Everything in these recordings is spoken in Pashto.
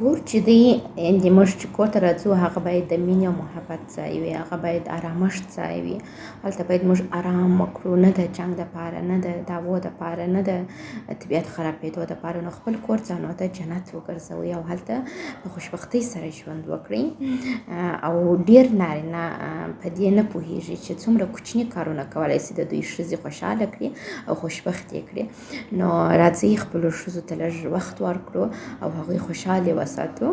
کور چې دی موږ چې کور ته راځو هغه باید د مینې او محبت ځای وي، هغه باید آرامښت ځای وي. هلته باید موږ آرام وکړو، نه د جنګ دپاره، نه د دعوو دپاره، نه د طبیعت خرابېدو دپاره. نو خپل کور ځانو ته جنت وګرځوئ او هلته په خوشبختۍ سره ژوند وکړئ. او ډېر نارینه په دې نه پوهېږي چې څومره کوچني کارونه کولی شي د دوی ښځې خوشحاله کړي او خوشبختې کړي. نو راځئ خپلو ښځو ته لږ وخت ورکړو او هغوی خوشحالې وساتو.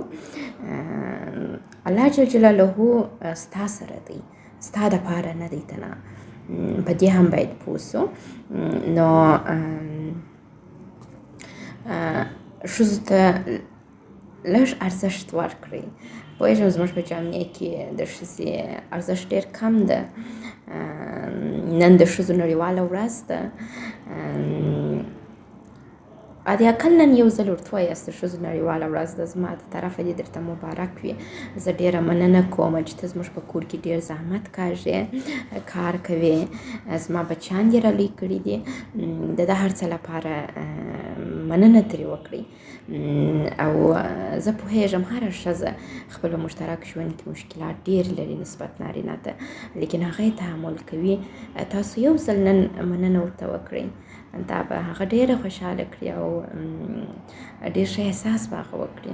الله جل جلاله ستا سره دی، ستا دپاره نه دی ته نه. په دې هم باید پوه سو. نو ښځو ته لږ ارزښت ورکړئ. پوهېږم زموږ په جامعه کې د ښځې ارزښت ډېر کم ده. نن د ښځو نړیواله ورځ ده. حداقل نن یو ځل ورته ووایاست د ښځو نړیواله ورځ ده، زما د طرفه دې درته مبارک وي. زه ډېره مننه کوم چې ته زموږ په کور کې ډېر زحمت کاږې، کار کوې، زما بچیان دې رالوی کړي دي. د ده هر څه لپاره مننه ترې وکړئ. او زه پوهېږم هره ښځه خپل په مشترک ژوند کې مشکلات ډېر لري نسبت نارینه ته، لیکن هغه یې تحمل کوي. تاسو یو ځل نن مننه ورته وکړئ، دا به هغه ډېره خوشحاله کړي او ډېر ښه احساس به هغه وکړي.